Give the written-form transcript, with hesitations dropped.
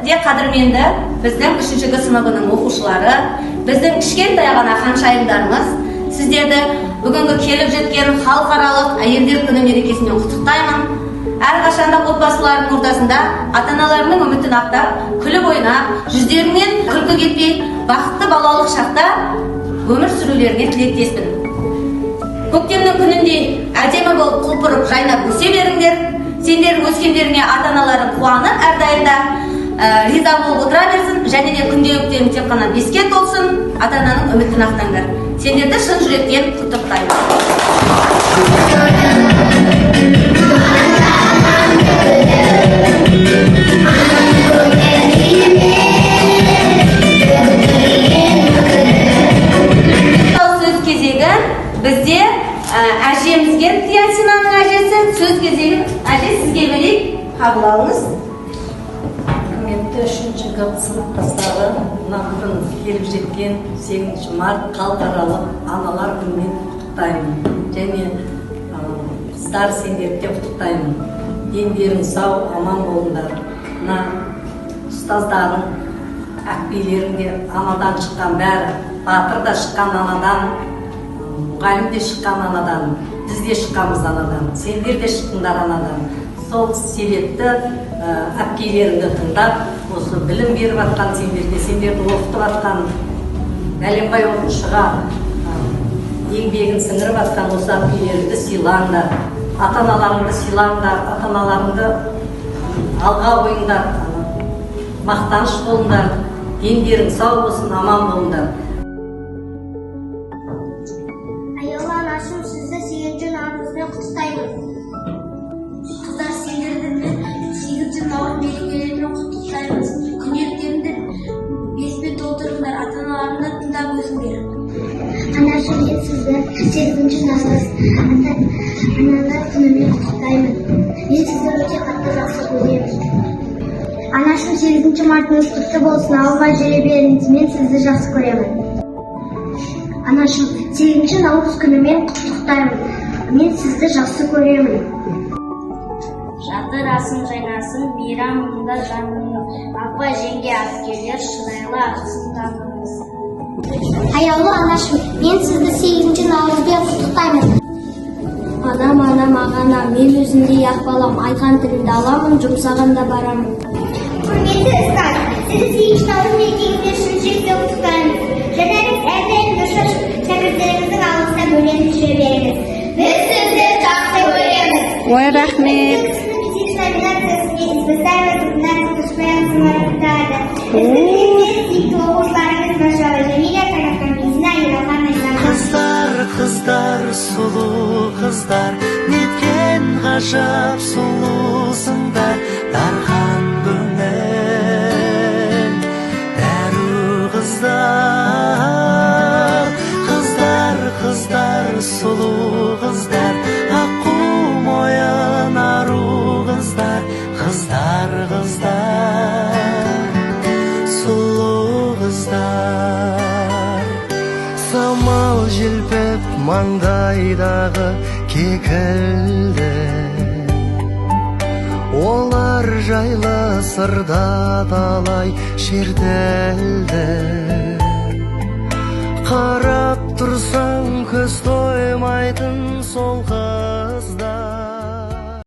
де қадірменді біздің 3-ші сыныбының оқушылары, біздің кішкентай ғана ханшайымдарымыз, сіздерді бүгінгі келіп жеткен халықаралық әйелдер күні мерекесімен құттықтаймын. Әрқашанда отбасылардың ортасында ата-аналарының үмітін ақтап, күліп ойнап, жүздерінен күлкі кетпей, бақытты балалық шақта өмір сүрулеріне тілектеспін. Көктемнің күнінде әдемі болып құлпырып жайнап өсе беріңдер. Сендер өскендеріңе ата-аналарың қуанып, әрдайымда риза болып отыра берсін, және де күнделіктерің тек қана беске толсын, ата-ананың үмітін ақтаңдар. Сендерді шын жүректен құттықтаймын. Бізде әжемізге, Тиасинаның әжесі, сөз кезегін әже сізге берейік, қабыл алыңыз. Құрметті 3-ші сыныптастары, бүгін келіп жеткен 8 март халықаралық аналар күнімен құттықтаймын. Және қыздар сендерді құттықтаймын. Дендерің сау, аман болыңдар. Ұстаздарың, әпкелерің де анадан шыққан бәрі, батыр да шыққан анадан, мұғалім де шыққан анадан, біз де шыққанбыз анадан, сендер де шықтыңдар анадан. Сол себепті әпкелеріңді тыңдап, осы білім беріп атқан сендерге, сендерді оқытып атқан бәленбай оқушыға еңбегін сіңіріп атқан осы әпкелеріңді сыйлаңдар, ата-аналарыңды сыйлаңдар, ата-аналарыңды алға қойыңдар, мақтаныш болыңдар, дендерің сау болсын, аман болыңдар. Анашым, сізді 8-ші наурызбен құттықтаймын. Қыздар, сендерді 8-ші наурыз мерекелерімен құттықтаймыз. Күнделіктеріңді беспен толтырыңдар, ата-аналарыңды тыңдап өсіңдер. Анашым, мен сізді 8-ші наурыз аналар күнімен құттықтаймын. Мен сізді өте қатты жақсы көремін. Анашым, 8-ші мартыңыз құтты болсын, ауылға жүре беріңіз. Мен сізді жақсы көремін. Анашым, 8-ші наурыз күнімен құттықтаймын. Мен сізді жақсы көремін. Жадырасын жайнасын, мейрамында жаныңыз. Апа, жеңге, әпкелер, шырайлы ақсын таңыңыз. Аяулы анашым, мен сізді 8-ші наурызбен құттықтаймын. Анам, ағана, мен өзіндей ақ балам, айтқан тілімді аламын, жұмсағанда барамын. Құрметті ұстаз, сізді 8-ші наурыз мерекесімен шын жүректен құттықтаймыз. Жанарыңыз әрдайым дұрыс, шәкірттеріңіздің алғысына бөленіп жүре беріңіз. Біз сізді жақсы көреміз. Ой, рахмет. Номинациясымен избирательных номинаций марапаттады. Республиканың сүйікті оқушыларыңыз Машава Жәмиля, Каракамизина, Ералхан Айзан. Қыздар, сұлу қыздар, неткен ғажап сұлусыңдар, дархан көңіл, дәру қыздар. Қыздар, сұлу қыздар, аққу мойын ару қыздар, сұлу қыздар. Самал желпіп маңдайдағы кекілді, олар жайлы сырда талай шертілді. Қарап тұрсаң көз тоймайтын сол